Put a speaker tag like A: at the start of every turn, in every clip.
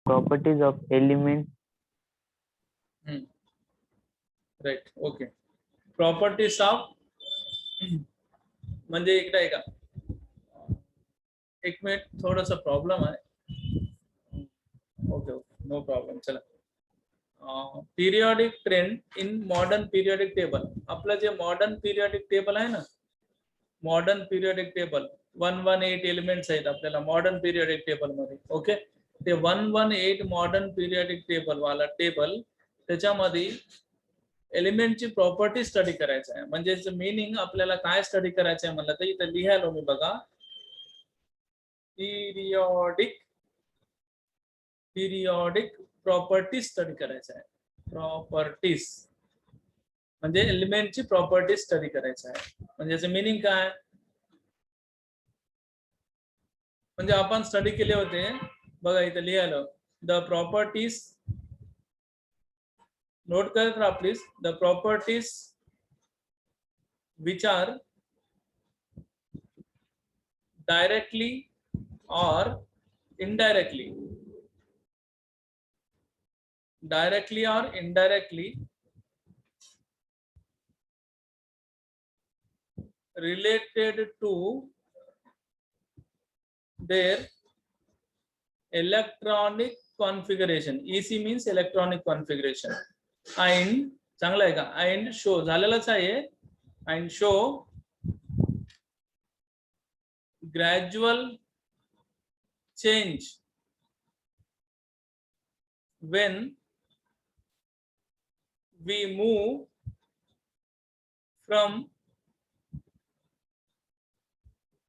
A: properties of element.
B: Right, okay. Properties of म्हणजे इकडे आहे का, एक मिनिट, थोडासा प्रॉब्लेम आहे. Okay okay, no problem. चला, periodic trend in modern periodic table. आपलं जे मॉडर्न पिरियॉडिक टेबल आहे ना, मॉडर्न पिरियॉडिक टेबल 118 एलिमेंट्स आहेत आपल्याला मॉडर्न पिरियॉडिक टेबल मध्ये. ओके, ते 118 मॉडर्न पिरियॉडिक टेबल वाला टेबल, त्याच्यामध्ये एलिमेंटची प्रॉपर्टी स्टडी करायचं आहे. म्हणजे मीनिंग आपल्याला काय स्टडी करायचं आहे म्हणलं तर इथं लिहायलो मी बघा, पिरियॉडिक प्रॉपर्टी स्टडी करायचं आहे. प्रॉपर्टीज म्हणजे एलिमेंटची प्रॉपर्टी स्टडी करायचं आहे. म्हणजे याचं मीनिंग काय, म्हणजे आपण स्टडी केले होते बघा, इथं लिहायलो द प्रॉपर्टीज, नोट करत राहा please, the properties which are directly or indirectly related to their electronic configuration. EC means electronic configuration. And चांगला आहे का, and show झालेलाच आहे, and show gradual change when we move from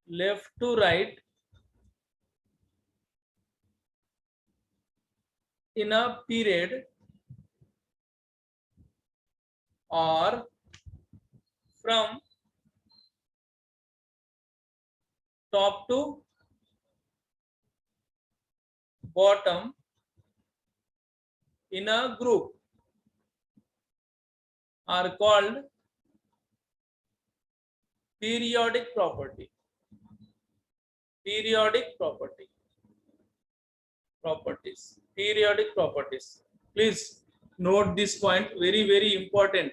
B: left to right in a period or from top to bottom in a group are called periodic property. Periodic property. Properties. Periodic properties. Please note this point, very very important.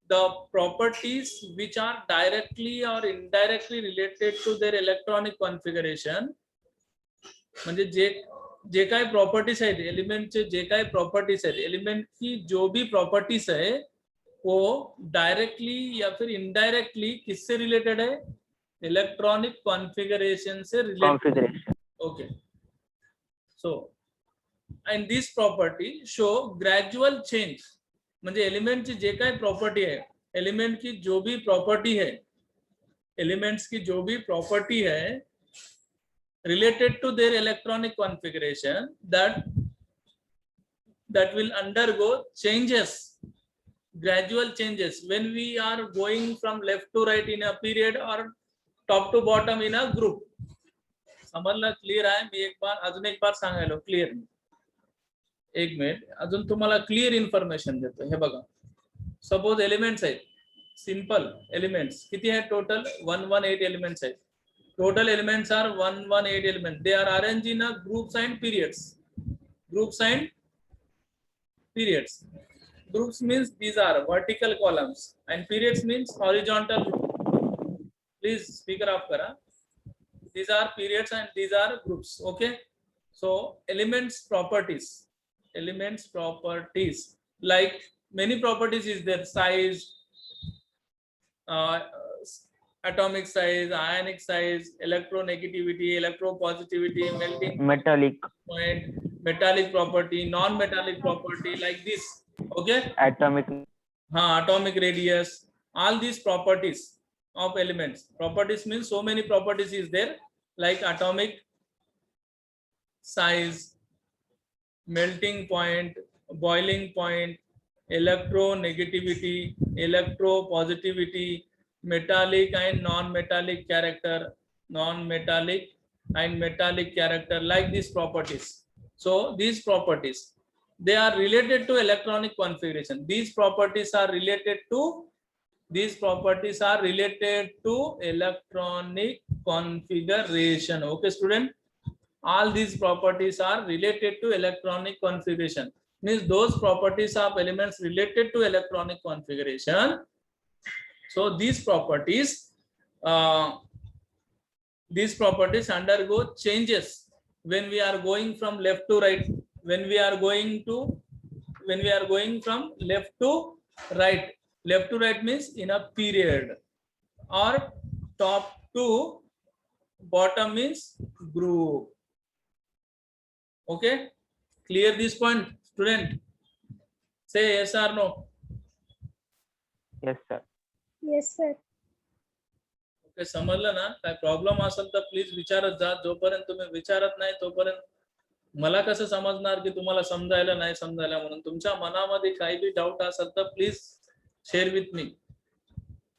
B: The properties which are directly or indirectly related to their electronic configuration, म्हणजे जे काय properties आहेत एलिमेंटचे, जे काय properties आहेत element की जो भी प्रॉपर्टीज है वो डायरेक्टली या फिर इनडायरेक्टली किससे रिलेटेड है, electronic configuration say related. Okay, so and this property show gradual change. म्हणजे एलिमेंट की जे काय प्रॉपर्टी है, एलिमेंट की जो भी प्रॉपर्टी है, एलिमेंट्स की जो भी प्रॉपर्टी है related to their electronic configuration, that will undergo changes, gradual changes when we are going from left to right in a period or top to bottom in a group. समजलं, clear आहे. मी अजून एक बार सांगायलो clear. एक minute, अजून तुम्हाला clear information देतो. हे बघा, सपोज एलिमेंट्स आहेत, सिंपल एलिमेंट्स किती आहेत टोटल, 118 एलिमेंट्स आहेत. Total elements are 118 elements. They are arranged in a groups and periods. Groups and periods. Groups means these are vertical columns and periods means horizontal. Please speaker off kara. These are periods and these are groups. Okay. So elements properties. Elements properties. Like many properties is there: size, atomic size, ionic size, electronegativity, electropositivity, melting
A: metallic
B: point, metallic property, non-metallic property, like this. Okay, atomic radius, all these properties of elements. Properties means so many properties is there, like atomic size, melting point, boiling point, electronegativity, electropositivity, metallic and non-metallic character, non-metallic and metallic character, like these properties. So these properties, they are related to electronic configuration. These properties are related to electronic configuration. Okay student, all these properties are related to electronic configuration. Means those properties of elements related to electronic configuration. So these properties undergo changes when we are going from left to right. When we are going from left to right. Left to right means in a period, or top to bottom means group. Okay, clear this point, student? Say yes or no.
A: Yes, sir.
C: Yes, sir.
B: Okay, समजलं ना? काय problem असेल तर please विचारत जा. जोपर्यंत तुम्ही विचारत नाही तोपर्यंत मला कसं समजणार की तुम्हाला समजायला नाही समजायला. म्हणून तुमच्या मनामध्ये काही बी डाऊट असेल तर please share with me.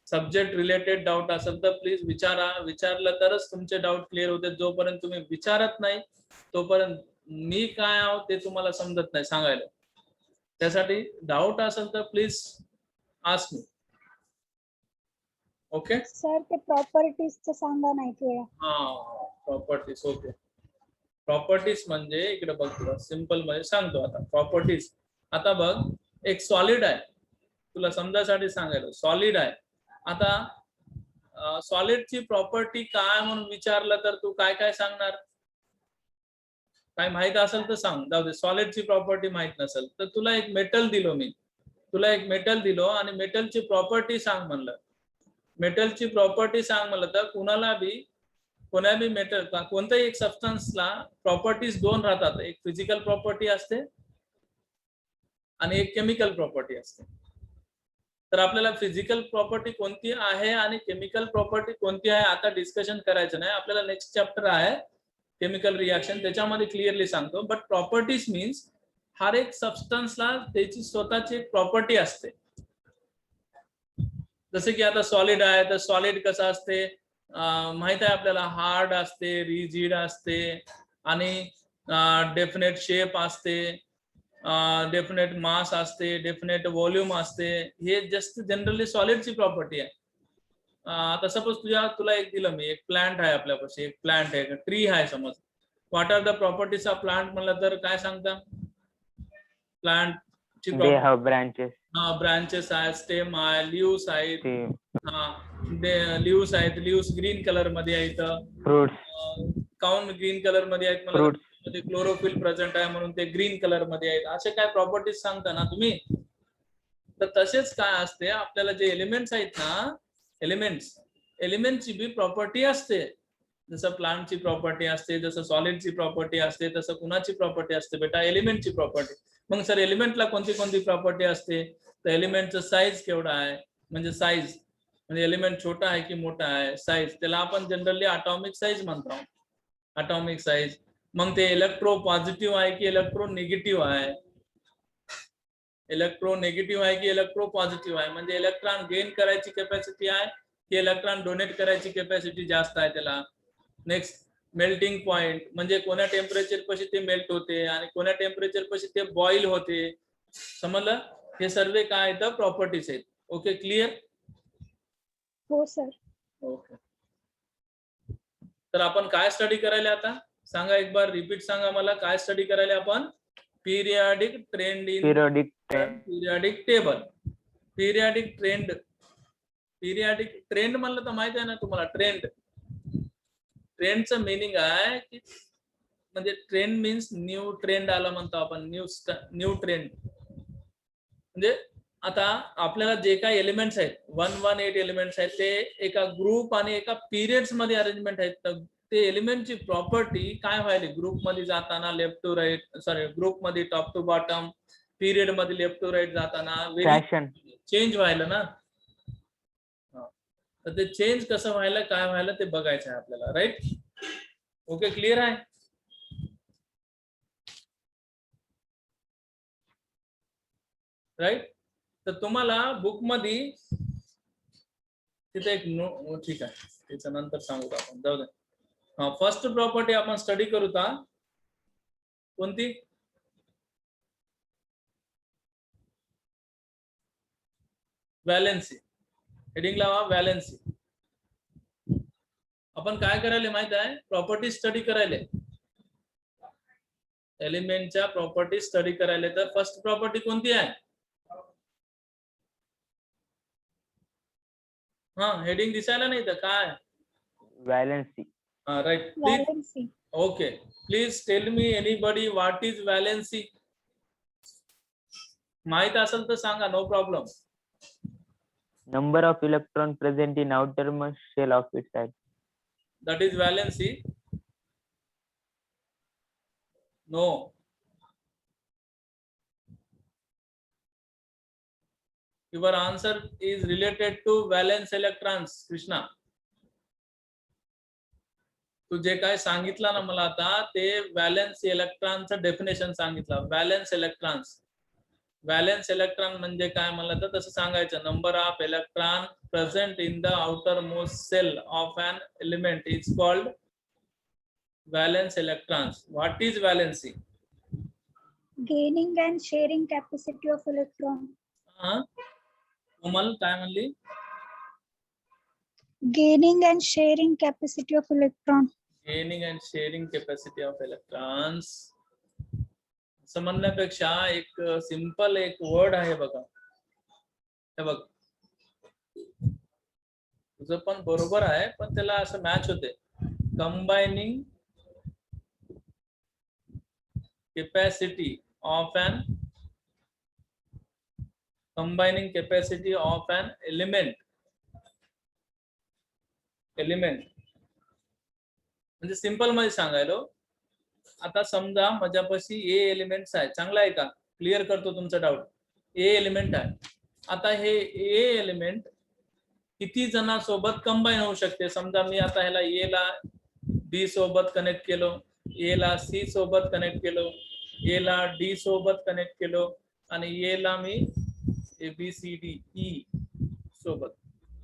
B: Subject related doubt असेल तर प्लीज विचारा. विचारलं तरच तुमचे डाऊट क्लिअर होते. जोपर्यंत तुम्ही विचारत नाही तोपर्यंत मी काय आहोत ते तुम्हाला समजत नाही सांगायला. त्यासाठी डाऊट असेल तर please ask me. Okay
C: sir ते प्रॉपर्टीजचं सांगा नाही वेळा.
B: हा, प्रॉपर्टीज. ओके, प्रॉपर्टीज म्हणजे इकडे बघ, तुला सिंपल मध्ये सांगतो आता. प्रॉपर्टीज आता बघ, एक सॉलिड आहे, तुला समजायसाठी सांगायला. सॉलिड आहे. आता सॉलिडची प्रॉपर्टी काय म्हणून विचारलं तर तू काय काय सांगणार? काय माहित असेल तर सांग. जाऊ दे, सॉलिडची प्रॉपर्टी माहित नसेल तर तुला एक मेटल दिलो मी. तुला एक मेटल दिलो आणि मेटलची प्रॉपर्टी सांग म्हणलं. मेटलची प्रॉपर्टी सांग म्हणलं तर कोणा बी मेटल, कोणत्याही एक सबस्टन्सला प्रॉपर्टीज दोन राहतात. एक फिजिकल प्रॉपर्टी असते आणि एक केमिकल प्रॉपर्टी असते. तर आपल्याला फिजिकल प्रॉपर्टी कोणती आहे आणि केमिकल प्रॉपर्टी कोणती आहे आता डिस्कशन करायचं नाही. आपल्याला नेक्स्ट चॅप्टर आहे केमिकल रिएक्शन, त्याच्यामध्ये क्लिअरली सांगतो. बट प्रॉपर्टीज मीन्स हर एक सबस्टन्सला त्याची स्वतःची एक प्रॉपर्टी असते. जसे की आता सॉलिड आहे तर सॉलिड कसं असते माहित आहे आपल्याला. हार्ड असते, रिजिड असते आणि डेफिनेट शेप असते, डेफिनेट मास असते, डेफिनेट व्हॉल्यूम असते. हे जस्ट जनरली सॉलिडची प्रॉपर्टी आहे. आता सपोज तुला एक दिलं मी, एक प्लांट आहे आपल्यापाशी, एक प्लांट आहे, ट्री आहे समज. What are the properties of plant म्हणलं तर काय सांगता? प्लांटची
A: ब्रांचेस.
B: हा, ब्रांचेस आहे, स्टेम आहे, लिव्स आहेत. हा, लिव्स आहेत. लिव्स ग्रीन कलर मध्ये आहेत.
A: फ्रुट्स
B: काऊन ग्रीन कलर मध्ये आहेत? मला मध्ये क्लोरोफिल प्रेझेंट आहे म्हणून ते ग्रीन कलर मध्ये आहेत. असे काय प्रॉपर्टीज सांगता ना तुम्ही. तर तसेच काय असते, आपल्याला जे एलिमेंट्स आहेत ना, एलिमेंटची बी प्रॉपर्टी असते. जसं प्लांटची प्रॉपर्टी असते, जसं सॉलिडची प्रॉपर्टी असते, तसं कुणाची प्रॉपर्टी असते बेटा? एलिमेंटची प्रॉपर्टी. मग सर एलिमेंटला कोणती कोणती प्रॉपर्टी असते? तर एलिमेंटचं साईज केवढा आहे, म्हणजे साईज म्हणजे एलिमेंट छोटा आहे की मोठा आहे, साईज. त्याला आपण जनरली अटॉमिक साईज म्हणतो. Atomic size. मग ते इलेक्ट्रो पॉझिटिव्ह आहे की इलेक्ट्रो निगेटिव्ह आहे? इलेक्ट्रो निगेटिव्ह आहे की इलेक्ट्रो पॉझिटिव्ह आहे? म्हणजे इलेक्ट्रॉन गेन करायची कॅपॅसिटी आहे की इलेक्ट्रॉन डोनेट करायची कॅपॅसिटी जास्त आहे त्याला? नेक्स्ट, मेल्टिंग पॉइंट म्हणजे कोण्या टेम्परेचर पाशी ते मेल्ट होते आणि कोण्या टेम्परेचर पाशी ते बॉईल होते. समजलं? हे सर्व काय आहेत? प्रॉपर्टीज आहेत. Okay, clear?
C: हो सर.
B: ओके, तर आपण काय स्टडी करायला आता सांगा, एक बार रिपीट सांगा मला. काय स्टडी करायला आपण? Periodic trend in periodic table. Periodic trend म्हणलं तर माहिती आहे ना तुम्हाला. ट्रेंडचं मिनिंग आहे की म्हणजे ट्रेंड मीन्स न्यू ट्रेंड आला म्हणतो आपण. न्यू ट्रेंड म्हणजे आता आपल्याला जे काही एलिमेंट्स आहेत 118 एलिमेंट्स आहेत ते एका ग्रुप आणि एका पिरियड्स मध्ये अरेंजमेंट आहेत. तर ते एलिमेंटची प्रॉपर्टी काय व्हायली? ग्रुप मध्ये जाताना left to right, sorry group मध्ये टॉप टू बॉटम, पिरियड मध्ये लेफ्ट टू राईट जाताना चेंज व्हायला ना. तर ते चेंज कसं व्हायला, काय व्हायला ते बघायचं आहे आपल्याला. राईट? ओके, क्लिअर आहे? राईट? तर तुम्हाला बुक मध्ये तिथे एक ठीक आहे, त्याच्या नंतर सांगू आपण. जाऊ दे. फर्स्ट प्रॉपर्टी आपण स्टडी करू. कोणती? व्हॅलेन्सी. हेडिंग लावा, व्हॅलेन्सी. आपण काय करायला माहित आहे? प्रॉपर्टी स्टडी करायला. एलिमेंटच्या प्रॉपर्टी स्टडी करायला तर फर्स्ट प्रॉपर्टी कोणती आहे? हा हेडिंग दिसायला नाही तर काय?
A: Valency.
B: हा right. Please
C: Valency.
B: Okay please tell me anybody what is valency. माहित असेल तर सांगा, no problem.
A: Number of electron present in outermost shell of its atom.
B: That is valency. No. Your answer is related to valence electrons, Krishna. तू जे काय सांगितलं ना मला आता ते व्हॅलेन्स इलेक्ट्रॉनचं डेफिनेशन सांगितलं. व्हॅलेन्स इलेक्ट्रॉन्स, व्हॅलेन्स इलेक्ट्रॉन म्हणजे काय मला तर तसं सांगायचं. Number of electron present in the outermost shell of an element is called valence electrons. What is valency?
C: Gaining and sharing capacity of electron.
B: Komal काय म्हणली?
C: Gaining and sharing capacity of electron.
B: Gaining and sharing capacity of electrons असं म्हणण्यापेक्षा एक simple एक word आहे बघा. हे बघ तुझं पण बरोबर आहे पण त्याला असं मॅच होते. कंबायनिंग कॅपॅसिटी ऑफ एन एलिमेंट. म्हणजे सिंपल मध्ये सांगायलो, आता समजा माझ्यापाशी ए एलिमेंट्स आहे. चांगला आहे का? क्लिअर करतो तुमचा डाऊट. ए एलिमेंट आहे. आता हे ए एलिमेंट किती जणांसोबत कंबाईन होऊ शकते? समजा मी आता ह्याला ए ला बी सोबत कनेक्ट केलो, ए ला सी सोबत कनेक्ट केलो, ए ला डी सोबत कनेक्ट केलो आणि ए ला मी A B C D E सोबत.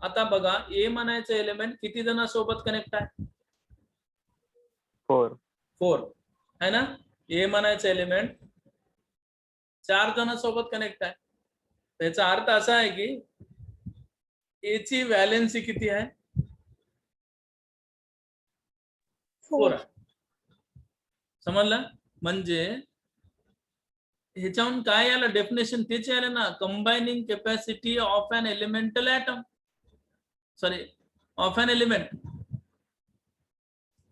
B: आता बघा ए म्हणायचं एलिमेंट किती जणांसोबत कनेक्ट आहे? 4 है ना. ए म्हणायचं एलिमेंट 4 जणांसोबत कनेक्ट आहे. त्याचा अर्थ असा आहे की ए ची व्हॅलेन्सी किती आहे? 4 आहे. समजलं? म्हणजे ह्याच्याहून काय आलं डेफिनेशन? त्याचे आले ना, combining capacity of an elemental atom, sorry of an element.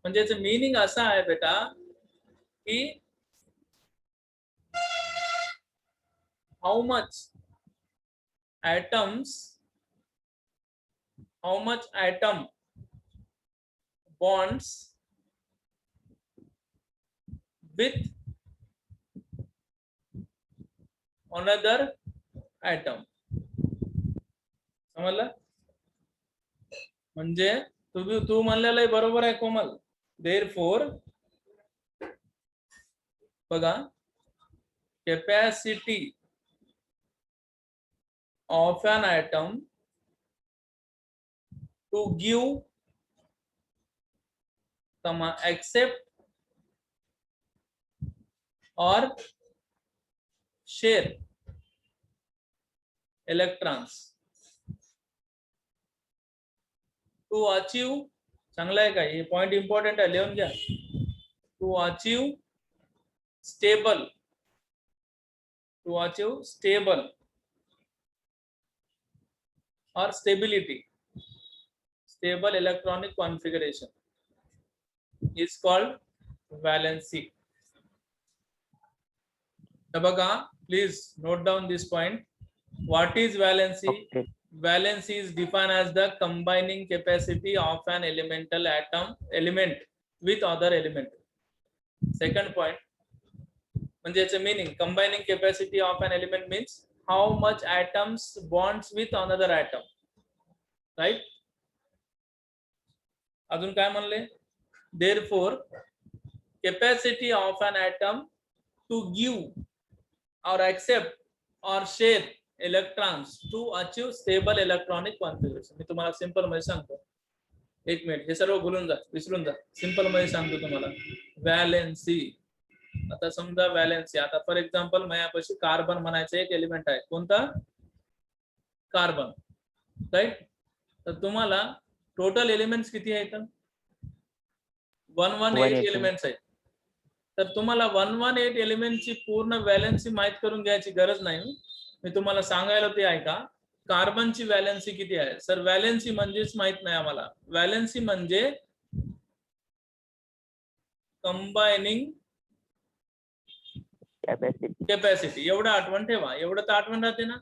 B: म्हणजे याचं मीनिंग असा आहे बेटा की how much atom bonds with another atom. समजलं? म्हणजे तू म्हणलेलं बरोबर आहे कोमल. Therefore बघा capacity of an atom to give, accept or share electrons to achieve. चांगला आहे का? हे पॉइंट इंपॉर्टंट आहे, लिहून घ्या. To achieve stable or stability, stable electronic configuration is called valency. Tabaga, please note down this point. What is valency?
A: Okay.
B: Valency is defined as the combining capacity of an element with other element. Second point, म्हणजे याचं meaning, combining capacity of an element means how much atoms bonds with another atom, right? अजून काय म्हणले? Therefore capacity of an atom to give or accept or share electrons to achieve stable electronic configuration. मी तुम्हाला simple मध्ये सांगतो. एक minute, हे सर्व भूलून जा, विसरून जा. सिंपल मध्ये सांगतो तुम्हाला. व्हॅलेन्सी. आता समजा व्हॅलेन्सी, आता फॉर एक्झाम्पल माझ्यापाशी कार्बन म्हणायचं एक एलिमेंट आहे. कोणता? Carbon, right. तर तुम्हाला टोटल एलिमेंट्स किती आहेत? 118 एलिमेंट्स आहेत. तर तुम्हाला 118 एलिमेंटची पूर्ण व्हॅलेन्सी माहित करून घ्यायची गरज नाही. मी तुम्हाला सांगायला ते ऐका. कार्बनची व्हॅलेन्सी किती आहे? सर व्हॅलेन्सी म्हणजेच माहित नाही आम्हाला. व्हॅलेन्सी म्हणजे कंबायनिंग कॅपॅसिटी. एवढं आठवण ठेवा. एवढं तर आठवण राहते ना.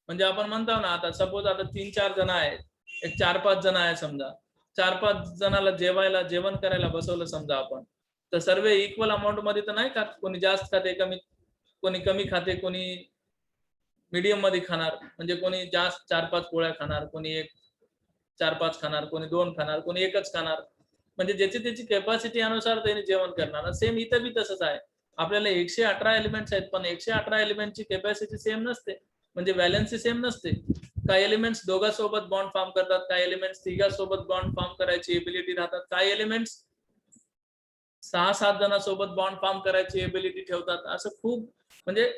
B: म्हणजे आपण म्हणतो ना, आता सपोज आता 3-4 जण आहेत, एक 4-5 जण आहे समजा. 4-5 जणाला जेवण करायला बसवलं समजा आपण, तर सर्व इक्वल अमाऊंट मध्ये तर नाही खात. कोणी जास्त खाते, कोणी कमी खाते, कोणी मीडियम मध्ये खाणार. म्हणजे कोणी जास्त 4-5 पोळ्या खाणार, कोणी 4-5 खाणार, कोणी 2 खाणार, कोणी एकच खाणार. म्हणजे ज्याची त्याची कॅपॅसिटी अनुसार त्यांनी जेवण करणार. सेम इथं बी तसंच आहे. आपल्याला 118 एलिमेंट्स आहेत, पण 118 एलिमेंटची कॅपॅसिटी सेम नसते. म्हणजे व्हॅलेन्सी सेम नसते. काही एलिमेंट्स दोघांसोबत बॉन्ड फॉर्म करतात, काही एलिमेंट्स तिघांसोबत बॉन्ड फॉर्म करायची एबिलिटी राहतात, काही एलिमेंट्स 6-7 जणांसोबत बॉन्ड फॉर्म करायची एबिलिटी ठेवतात. असं खूप म्हणजे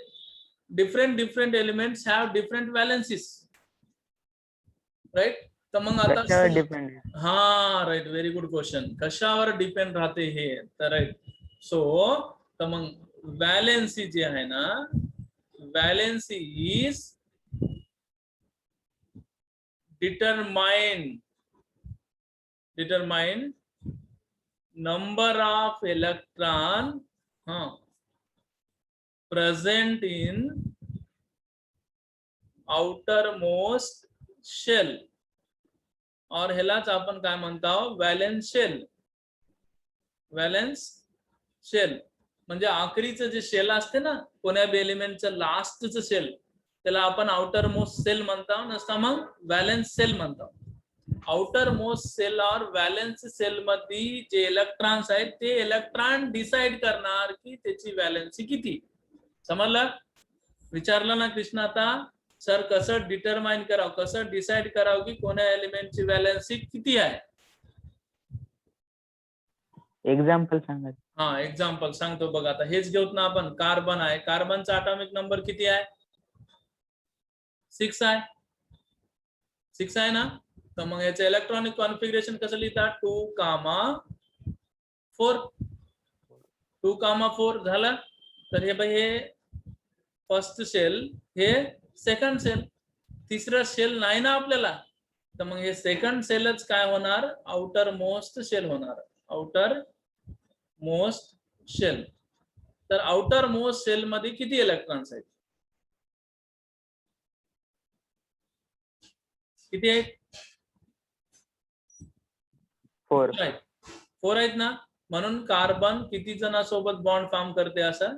B: different elements have different valencies, right. तर मग आता
A: डिपेंड.
B: हा राईट, व्हेरी गुड क्वेश्चन. कशावर डिपेंड राहते हे? तर राईट. सो तर मग व्हॅलेन्सी जी आहे ना, valency is determine number of electron present in outermost shell, और ह्यालाच आपण काय म्हणतो? Valence shell. व्हॅलेन्स शेल म्हणजे आखरीचं जे शेल असते ना, कोण्या बी एलिमेंटचं लास्टचं शेल, त्याला आपण आउटर मोस्ट सेल म्हणतो, नसता मग व्हॅलेन्स सेल म्हणतो. आउटर मोस्ट सेल और व्हॅलेन्स सेल मध्ये जे इलेक्ट्रॉन्स आहेत, ते इलेक्ट्रॉन डिसाइड करणार की त्याची व्हॅलेन्सी किती. समजलं? विचारलं ना कृष्णा आता, सर कसं डिटरमाइन करावं, कसं डिसाइड करावं की कोण्या एलिमेंटची व्हॅलेन्सी किती आहे?
A: एक्झाम्पल सांगा.
B: हा एक्झाम्पल सांगतो बघा. आता हेच घेऊत ना आपण. कार्बन आहे, कार्बनचा ॲटॉमिक नंबर किती आहे? 6 आहे. 6 आहे ना. तर मग याचं इलेक्ट्रॉनिक कॉन्फिगरेशन कसं लिहितात? 2,4 झालं. तर हे बाई हे फर्स्ट शेल, हे सेकंड शेल. तिसरं शेल नाही ना आपल्याला, तर मग हे सेकंड शेलच काय होणार? आउटर मोस्ट शेल होणार. Outermost shell. तर आउटर मोस्ट शेल मध्ये किती इलेक्ट्रॉन्स आहेत? किती आहेत? 4 आहेत ना. म्हणून कार्बन किती जणांसोबत बॉन्ड फॉर्म करते? असं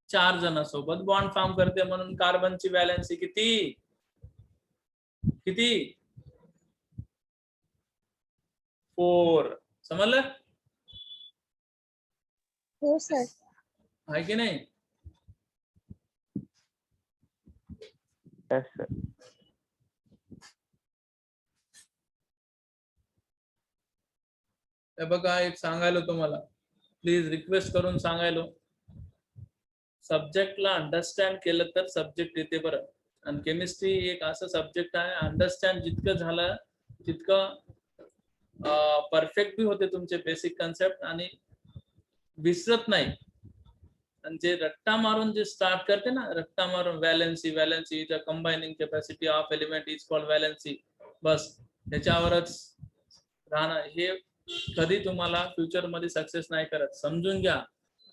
B: 4 जणांसोबत बॉन्ड फॉर्म करते. म्हणून कार्बनची व्हॅलेन्सी किती? 4. समजलं?
C: हो सर.
B: आहे की नाही? हे बघा, एक सांगायलो तुम्हाला, प्लीज रिक्वेस्ट करून सांगायलो, सब्जेक्टला अंडरस्टँड केलं तर सब्जेक्ट येते बरं. आणि केमिस्ट्री एक असं सब्जेक्ट आहे, अंडरस्टँड जितकं झालं तितकं परफेक्ट बी होते तुमचे बेसिक कन्सेप्ट, आणि विसरत नाही. आणि जे रट्टा मारून जे स्टार्ट करते ना, रट्टा मारून valency the combining capacity of element is called valency, बस त्याच्यावरच राहणं. हे कधी तुम्हाला फ्युचर मध्ये सक्सेस नाही करत. समजून घ्या.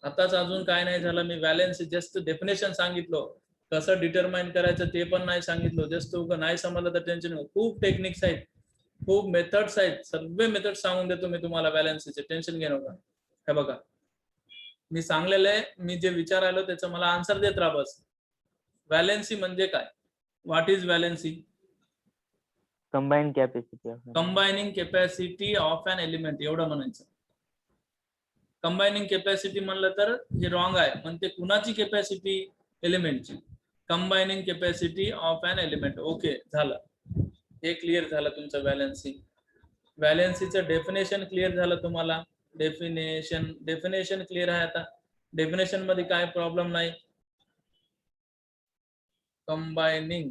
B: आताच अजून काय नाही झालं, मी व्हॅलेन्सी जस्ट डेफिनेशन सांगितलं, कसं डिटरमाइन करायचं ते पण नाही सांगितलं. जस्ट नाही समजलं तर टेन्शन. खूप टेक्निक्स आहेत, खूप मेथड्स आहेत, सर्व मेथड सांगून देतो मी तुम्हाला व्हॅलेन्सीचे. टेन्शन घेऊ नका. हे बघा, मी सांगलेलं आहे, मी जे विचारायलो त्याचं मला आन्सर देत राहा बस. व्हॅलेन्सी म्हणजे काय? What is valency? Combining capacity of an element, एवढं म्हणायचं. कंबायनिंग कॅपॅसिटी म्हणलं तर हे रॉंग आहे. पण ते कुणाची कॅपॅसिटी? एलिमेंटची. Combining capacity of an element. Okay, झालं. हे क्लिअर झालं तुमचं व्हॅलेन्सी. व्हॅलेन्सीचं डेफिनेशन क्लिअर झालं तुम्हाला. डेफिनेशन क्लिअर आहे. आता डेफिनेशन मध्ये काय प्रॉब्लेम नाही. Combining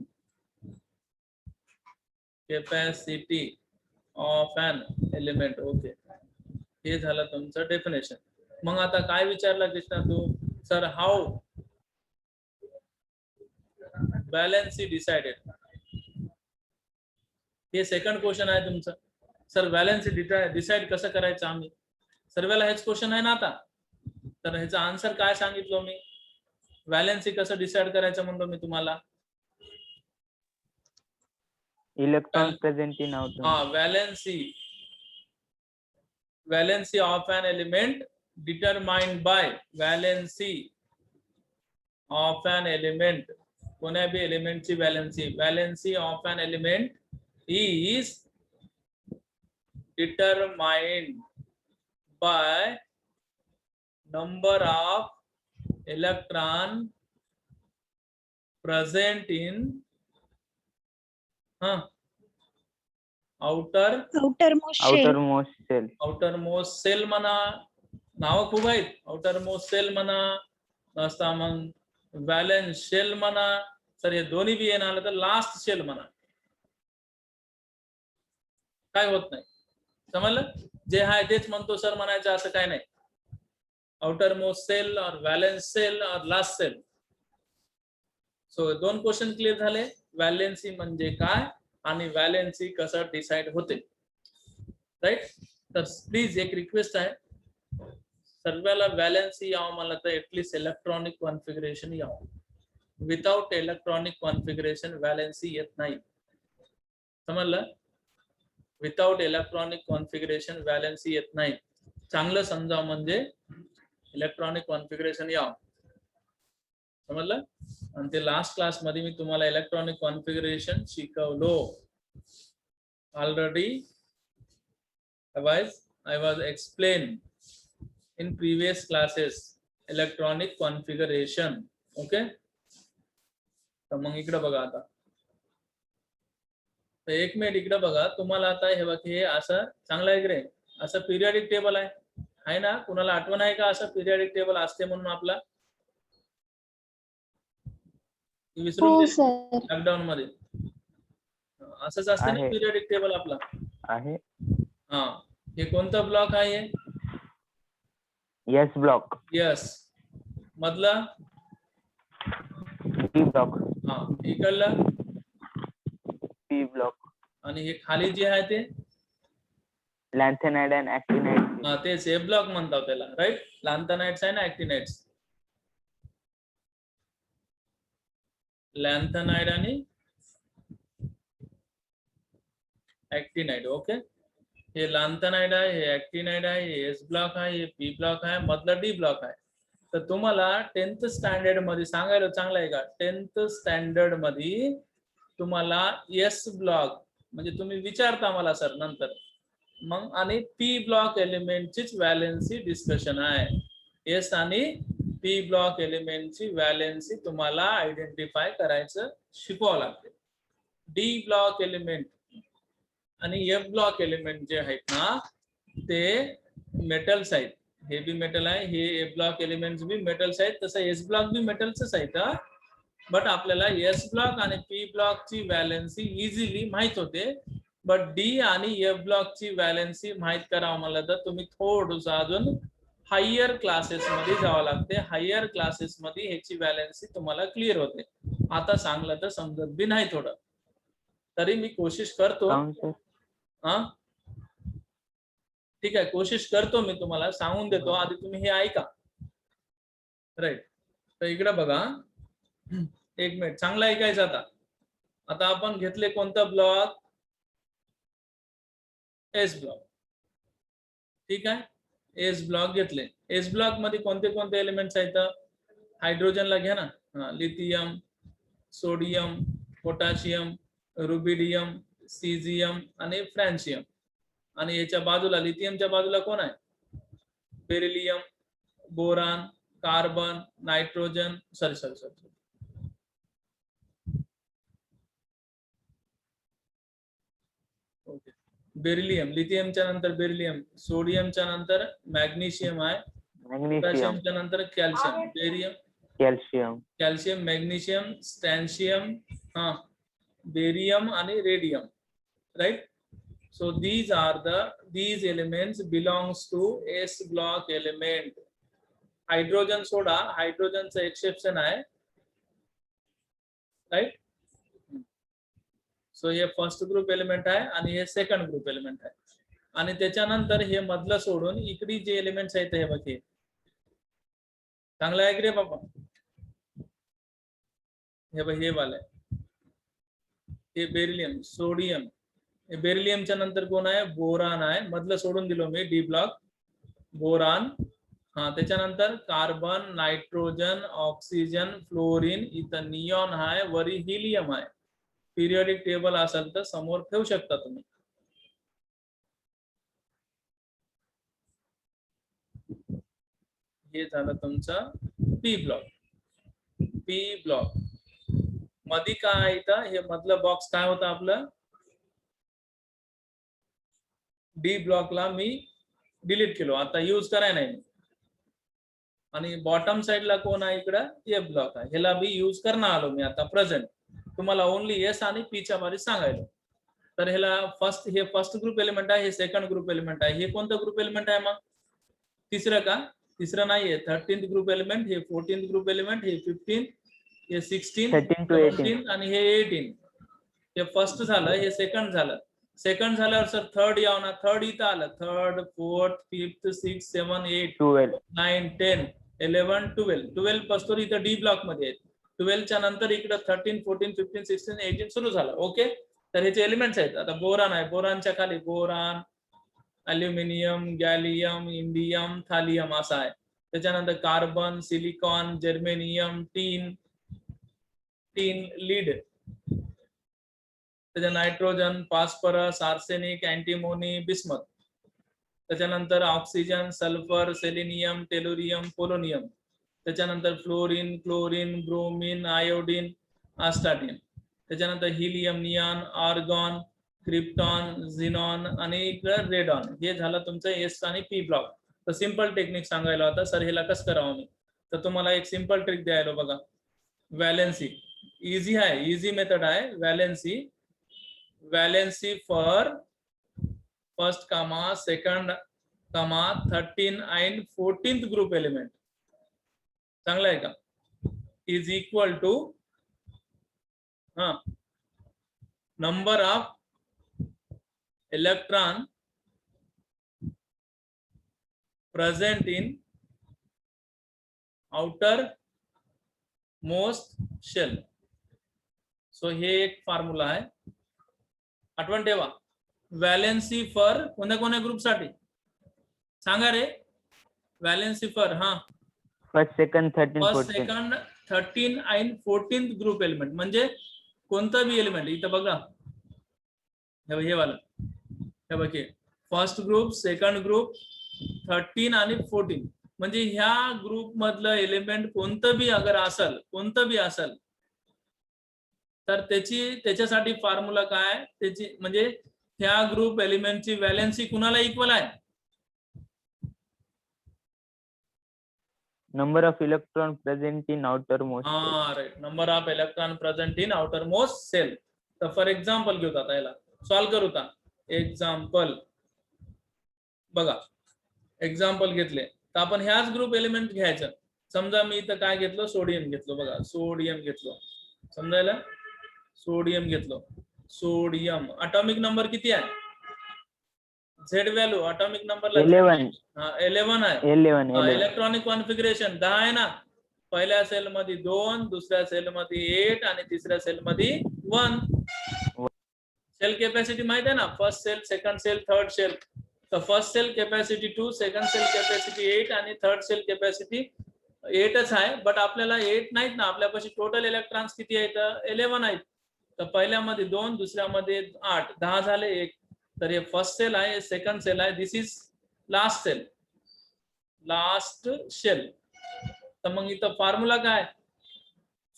B: capacity of an element. Okay, हे झालं तुमचं डेफिनेशन. मग आता काय विचारलं कृष्णा तू, सर हाऊ व्हॅलेन्सी डिसाइडेड, हे सेकंड क्वेश्चन आहे तुमचं. सर व्हॅलेन्सी डिसाइड कसं करायचं आम्ही, सर्वेला हेच क्वेश्चन आहे ना आता. तर ह्याचा आन्सर काय सांगितलं मी, व्हॅलेन्सी कसं डिसाइड करायचं म्हणतो मी तुम्हाला.
A: Electron present in outer.
B: हा, valency of an element determined by valency of an element, कोण्या बी एलिमेंट ची valency of an element is determined by number of electron present in
C: outermost shell.
B: outermost cell म्हणा, नाव खूप आहेत. outermost cell म्हणा, नसता मग valence shell म्हणा. Sir हे दोन्ही बी येणार तर लास्ट शेल म्हणा, काय होत नाही. समजलं, जे आहे तेच म्हणतो सर म्हणायचं असं काय नाही. outermost cell और व्हॅलेन्स सेल और लास्ट सेल. सो दोन क्वेश्चन क्लिअर झाले, व्हॅलेन्सी म्हणजे काय आणि व्हॅलेन्सी कसं डिसाइड होते, राईट. तर प्लीज एक रिक्वेस्ट आहे, सर्वाला व्हॅलेन्सी यावं मला तर एटलीस्ट इलेक्ट्रॉनिक कॉन्फिगरेशन यावं. विदाउट इलेक्ट्रॉनिक कॉन्फिगरेशन व्हॅलेन्सी येत नाही. समजलं, विदाउट इलेक्ट्रॉनिक कॉन्फिगरेशन व्हॅलेन्सी येत नाही. चांगलं समजावं म्हणजे इलेक्ट्रॉनिक कॉन्फिगरेशन यावं. समजलं. आणि ते लास्ट क्लास मध्ये मी तुम्हाला इलेक्ट्रॉनिक कॉन्फिगरेशन शिकवलो already. I was explained in previous classes electronic configuration. Okay. तर मग इकडे बघा आता, तर एक मिनिट इकडे बघा. तुम्हाला आता हे बघ, हे असं चांगलं आहे रे, असं पिरियडिक टेबल आहे ना. कुणाला आठवण आहे का असं पिरियडिक टेबल असते म्हणून आपला, विसरून लॉकडाऊन मध्ये असंच असते ना पिरियडिक टेबल आपला
A: आहे.
B: हा, हे कोणता ब्लॉक आहे,
A: एस ब्लॉक.
B: यस मधला
A: बी ब्लॉक.
B: हा, इकडला
A: बी ब्लॉक.
B: आणि हे खाली जे आहे ते
A: लॅन्थेनाइड आणि ऍक्टिनाइड.
B: हा, तेच ए ब्लॉक म्हणतात त्याला, राईट. लॅन्थेनाइड्स आहे ना, ऍक्टिनाइड्स. लॅन्थेनाइड आणि ऍक्टिनाइड. ओके, हे लॅन्थेनाइड आहे, हे ऍक्टिनाइड आहे, हे एस ब्लॉक आहे, हे पी ब्लॉक आहे, मधला डी ब्लॉक आहे. तर तुम्हाला 10th स्टँडर्ड मध्ये सांगायला चांगलं आहे का, 10th स्टँडर्ड मध्ये तुम्हाला एस ब्लॉक म्हणजे तुम्ही विचारता मला सर नंतर मग, आणि पी ब्लॉक एलिमेंटचीच व्हॅलेन्सी डिस्कशन आहे. एस आणि पी ब्लॉक एलिमेंटची व्हॅलेन्सी तुम्हाला आयडेंटिफाय करायचं शिकवावं लागते. डी ब्लॉक एलिमेंट आणि एफ ब्लॉक एलिमेंट जे आहेत ना ते मेटल्स आहेत. हे बी मेटल आहे, हे एफ ब्लॉक एलिमेंट्स बी मेटल्स आहेत, तसं एस ब्लॉक बी मेटल्सच आहेत. बट आपल्याला एस ब्लॉक आणि पी ब्लॉकची व्हॅलेन्सी इझिली माहित होते. बट डी आणि एफ ब्लॉकची व्हॅलेन्सी माहित करावं म्हणलं तर तुम्ही थोडंसं अजून हायर क्लासेस मध्ये जावं लागते. हायर क्लासेस मध्ये ह्याची व्हॅलेन्सी तुम्हाला क्लिअर होते. आता सांगलं तर समजत बी नाही थोडं, तरी मी कोशिश करतो. हा ठीक आहे, कोशिश करतो मी तुम्हाला सांगून देतो. आधी तुम्ही हे ऐका, राईट. तर इकडे बघा, एक मिनिट चांगलं ऐकायचं. आता आपण घेतले कोणता ब्लॉक, एस ब्लॉक. ठीक आहे, एस ब्लॉक घेतले. एस ब्लॉक मध्ये कोणते कोणते एलिमेंट्स आहेत, हायड्रोजनला घ्या ना, lithium, sodium, potassium, rubidium, caesium आणि फ्रॅन्शियम. आणि याच्या बाजूला लिथियमच्या बाजूला कोण आहे, beryllium, boron, carbon, nitrogen, sorry okay, beryllium. लिथियमच्या नंतर बेरिलियम, सोडियमच्या नंतर मॅग्नेशियम आहे, पोटॅशियमच्या नंतर calcium, barium, calcium, magnesium, strontium, barium आणि radium, right. So these elements belongs to S block element. Hydrogen सोडा, हायड्रोजनचं एक्सेप्शन आहे, राईट. सो हे फर्स्ट ग्रुप एलिमेंट आहे आणि हे सेकंड ग्रुप एलिमेंट आहे. आणि त्याच्यानंतर हे मधलं सोडून इकडे जे एलिमेंट्स आहेत हे बघे, चांगलं आहे की रे बाबा. हे बघ, हे वाले हे बेरिलियम, सोडियम. हे बेरिलियमच्या नंतर कोण आहे? बोरान आहे. मधलं सोडून दिलो मी, डी ब्लॉक, बोरान. हा, त्याच्यानंतर कार्बन, नायट्रोजन, ऑक्सिजन, फ्लोरीन, इथं निऑन आहे, वरी हिलियम आहे. पिरियडिक टेबल असेल तर समोर ठेवू शकता तुम्ही. हे झालं तुमचं पी ब्लॉक. पी ब्लॉक मध्ये काय आहे इथं? हे मधलं बॉक्स काय होतं आपलं? डी ब्लॉकला मी डिलीट केलो, आता यूज कराय नाही. आणि बॉटम साइडला कोण आहे? इकडं एफ ब्लॉक आहे, ह्याला बी यूज करणार आलो मी आता प्रेझेंट. तुम्हाला ओनली एस आणि पीच्या बारे सांगायला. तर ह्याला हे फर्स्ट ग्रुप एलिमेंट आहे, हे सेकंड ग्रुप एलिमेंट आहे. हे कोणतं ग्रुप एलिमेंट आहे मग? तिसरं का? तिसरं नाहीये. 13th ग्रुप एलिमेंट, हे 14th ग्रुप एलिमेंट, हे 15, हे 16,
A: 13 to 18.
B: आणि हे 18. हे फर्स्ट झालं, हे सेकंड झालं. सेकंड झाल्यावर सर थर्ड यावं ना, थर्ड इथं आलं. Third, fourth, fifth, 6, 7, 8,
A: 12.
B: 9, 10, 11, 12. 12 पासून इथं डी ब्लॉक मध्ये आहेत. 12 च्या नंतर इकडे 13, 14, 15, 16, 18 सुरू झालं. ओके, तर ह्याचे एलिमेंट्स आहेत. आता बोरान आहे, बोरानच्या खाली boron, aluminium, gallium, indium, thallium असा आहे. त्याच्यानंतर carbon, silicon, germanium, tin, lead. त्याच्या nitrogen, phosphorus, arsenic, antimony, bismuth. त्याच्यानंतर oxygen, sulphur, selenium, tellurium, polonium. त्याच्यानंतर fluorine, chlorine, bromine, iodine, astatine. त्याच्यानंतर helium, neon, argon, krypton, xenon आणि इकडं रेडॉन. हे झालं तुमचं एस आणि पी ब्लॉक. तर सिंपल टेक्निक सांगायला होता सर, ह्याला कसं करावं मी. तर तुम्हाला एक सिंपल ट्रिक द्यायला बघा. व्हॅलेन्सी इझी आहे, इझी मेथड आहे. Valency for first comma, second comma, 13 and 14th group element. चांगलं आहे का? Is equal to number of electron present in outer most shell. So हे एक फॉर्म्युला आहे, आठवण ठेवा. व्हॅलेन्सी फॉर कोणत्या कोणत्या ग्रुप साठी सांगा रे? Valency for
A: first, second, 13, 14.
B: First, second, 13 and 14th group element. म्हणजे कोणतं बी एलिमेंट इथं बघा, हे वाला, हे बघे, फर्स्ट ग्रुप, सेकंड ग्रुप, 13 आणि 14. म्हणजे ह्या ग्रुप मधलं एलिमेंट कोणतं बी असेल तर त्याच्यासाठी फॉर्म्युला काय? त्याची म्हणजे ह्या ग्रुप एलिमेंटची व्हॅलेन्सी कुणाला इक्वल आहे?
A: Number of electron present in outermost.
B: Right, number of electron present in outermost shell. तर फॉर एक्झाम्पल घेऊ आता, याला सॉल्व करू आता. एक्झाम्पल बघा, एक्झाम्पल घेतले तर आपण ह्याच ग्रुप एलिमेंट घ्यायचं. समजा मी इथं काय घेतलं? सोडियम घेतलो. बघा, सोडियम घेतलो. समजायला? सोडियम घेतलो. सोडियम अटॉमिक नंबर किती आहे? झेड व्हॅल्यू अटॉमिक नंबरला
A: 11.
B: 11 आहे.
A: 11.
B: इलेक्ट्रॉनिक कॉन्फिगरेशन 10 आहे ना. पहिल्या सेल मध्ये 2, दुसऱ्या सेल मध्ये 8 आणि तिसऱ्या सेल मध्ये 1. सेल कॅपॅसिटी माहित आहे ना? First shell, second shell, third shell. तर first shell capacity 2, second shell capacity 8 आणि थर्ड सेल कॅपॅसिटी 8च आहे. बट आपल्याला 8 नाहीत ना, आपल्यापाशी टोटल इलेक्ट्रॉन्स किती आहेत? 11 आहेत. तर पहिल्यामध्ये 2, दुसऱ्यामध्ये 8, 10 झाले. 1. तर हे फर्स्ट सेल आहे, सेकंड सेल आहे. This is last shell, last shell. तर मग इथं फॉर्म्युला काय?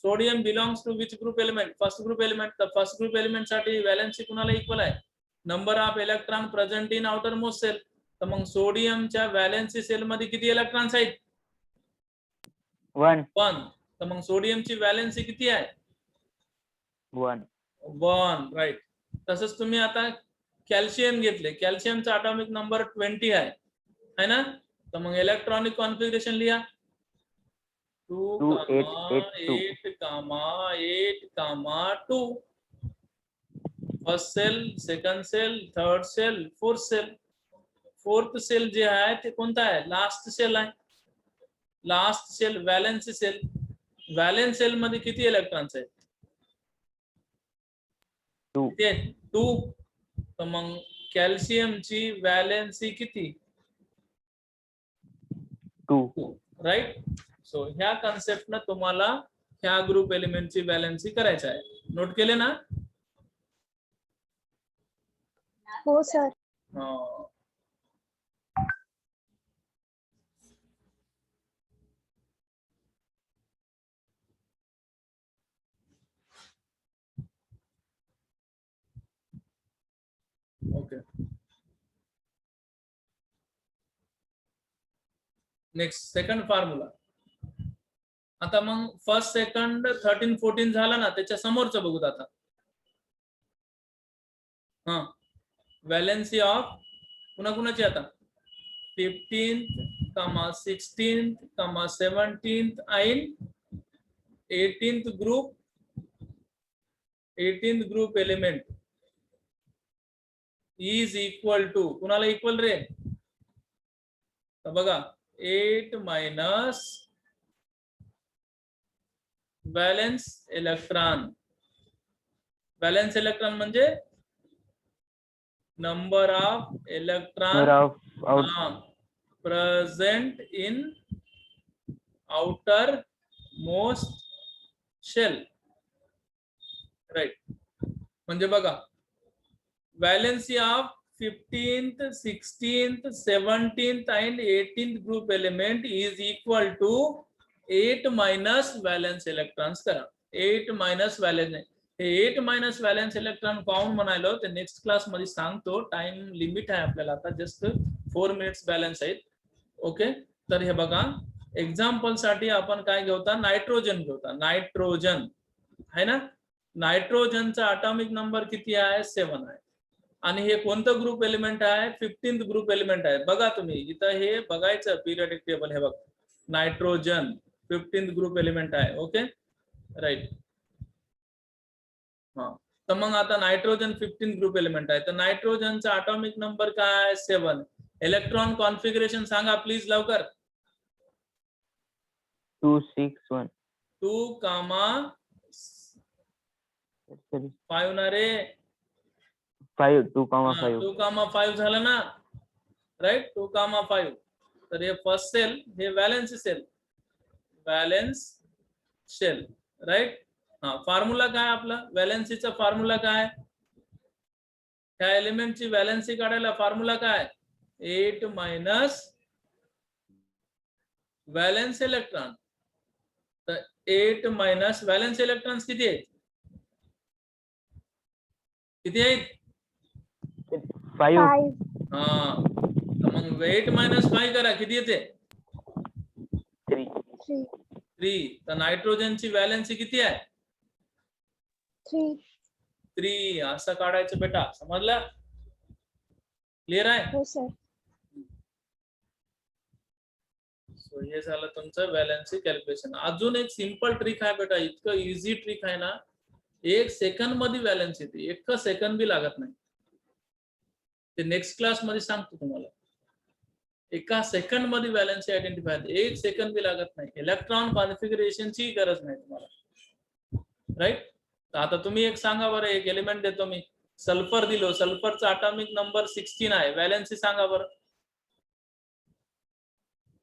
B: Sodium belongs to which group element? First group element. तर फर्स्ट ग्रुप एलिमेंट साठी व्हॅलेन्सी कुणाला इक्वल आहे? Number of electron present in outermost shell. तर मग सोडियमच्या व्हॅलेन्सी सेल मध्ये किती इलेक्ट्रॉन्स आहेत?
A: 1.
B: तर मग सोडियमची व्हॅलेन्सी किती आहे?
A: 1.
B: राईट. तसंच तुम्ही आता कॅल्शियम घेतले, कॅल्शियमचा ॲटॉमिक नंबर 20 आहे ना. तर मग इलेक्ट्रॉनिक कॉन्फिगरेशन लिहा 2, 8, 2. First shell, second shell, third shell, fourth shell. Fourth shell जे आहे ते कोणता आहे? लास्ट सेल आहे. Last shell valency shell. Valence shell मध्ये किती इलेक्ट्रॉन्स आहेत?
A: 2.
B: 2. तर मग कॅल्शियमची व्हॅलेन्सी किती?
A: 2.
B: राईट. सो ह्या कन्सेप्ट न तुम्हाला ह्या ग्रुप एलिमेंटची व्हॅलेन्सी करायची आहे. नोट केले ना?
C: हो sir.
B: Okay. Next second formula. आता मग फर्स्ट सेकंड 13 14 झाला ना, त्याच्या समोरचं बघूत आता. हा, व्हॅलेन्सी ऑफ पुन्हा कुणाची आता 15th, 16th, 17th and 18th group element is equal to कुणाला इक्वल रे? तर बघा 8 minus valence electron. Valence electron म्हणजे number of electron present in outer most shell. Right. म्हणजे बघा valency of 15th, 16th, 17th and 18th group element is equal to 8 minus valence electrons करा. 8 minus valence. हे 8 minus valence electron count म्हणालो ते next class मध्ये सांगतो. Time limit आहे आपल्याला आता, जस्ट 4 मिनिट्स बॅलन्स आहेत. ओके. तर हे बघा एक्झाम्पल साठी आपण काय घेऊता? नायट्रोजन घेऊता. नायट्रोजन आहे ना. नायट्रोजनचा ॲटॉमिक नंबर किती आहे? 7 आहे. आणि हे कोणतं ग्रुप एलिमेंट आहे? 15th ग्रुप एलिमेंट आहे. बघा तुम्ही इथं हे बघायचं पिरियडिक टेबल. हे बघा नायट्रोजन 15th ग्रुप एलिमेंट आहे. Okay right. हा, तर मग आता नायट्रोजन 15th ग्रुप एलिमेंट आहे. तर नायट्रोजनचा ॲटॉमिक नंबर काय? 7. इलेक्ट्रॉन कॉन्फिगरेशन सांगा प्लीज लवकर.
A: 2 6 1.
B: 2, 5 ना रे.
A: 5 2,5.
B: 2,5 झालं ना. राईट. 2,5. तर हे फर्स्ट सेल, हे valence shell. Valence shell. Right. हा, फॉर्म्युला काय आपला? व्हॅलेन्सीचा फॉर्म्युला काय? ह्या एलिमेंटची व्हॅलेन्सी काढायला फॉर्म्युला काय? 8 मायनस व्हॅलेन्स इलेक्ट्रॉन. तर 8 मायनस व्हॅलेन्स इलेक्ट्रॉन्स किती आहेत? किती आहेत?
A: 5.
C: फाइव.
B: हा, तर मग 8 मायनस 5 करा. किती येते?
A: 3.
C: थ्री.
B: 3. तर नायट्रोजनची व्हॅलेन्सी किती आहे?
C: थ्री.
B: 3. असं काढायचं बेटा. समजलं? क्लिअर आहे?
C: हो सर.
B: सो हे झालं तुमचं व्हॅलेन्सी कॅल्क्युलेशन. अजून एक सिंपल ट्रिक आहे बेटा. इतकं इझी ट्रिक आहे ना. 1 सेकंड मध्ये व्हॅलेन्स येते. 1 सेकंड बी लागत नाही. ते नेक्स्ट क्लास मध्ये सांगतो तुम्हाला. 1 सेकंड मध्ये व्हॅलेन्सी आयडेंटिफाय. 1 सेकंड बी लागत नाही. इलेक्ट्रॉन कॉन्फिगरेशनची गरज नाही तुम्हाला. राईट. तर आता तुम्ही एक सांगा बरं. एक एलिमेंट देतो मी. सल्फर दिलो. सल्फरचा ॲटॉमिक नंबर 16 आहे. व्हॅलेन्सी सांगा बरं.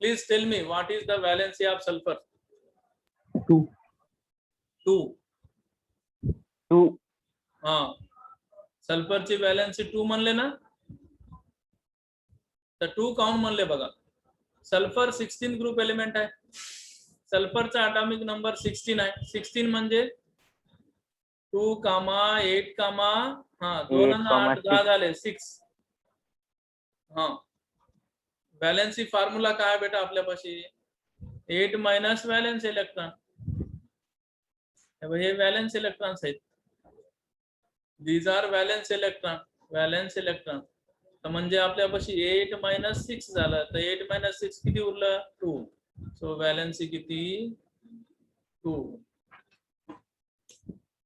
B: Please tell me what is the valency of sulphur?
A: 2.
B: 2. हा, सल्फरची व्हॅलेन्सी 2 म्हणले ना. तर 2 काउंट म्हणले बघा. सल्फर 16 ग्रुप एलिमेंट आहे. सल्फरचा ॲटॉमिक नंबर 16 आहे. 16 म्हणजे 2, 8, हा 2 आणि 8 10 झाले 6. हा, व्हॅलेन्सी फॉर्म्युला काय बेटा आपल्यापाशी? 8 मायनस व्हॅलेन्स इलेक्ट्रॉन. हे व्हॅलेन्स इलेक्ट्रॉन्स आहेत. These are valence electron. Valence electron. तर म्हणजे आपल्यापाशी 8 - 6 झालं, तर 8 - 6 किती उरलं 2. सो व्हॅलेन्सी किती 2.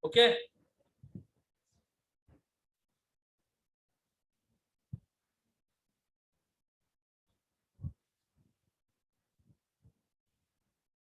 B: ओके.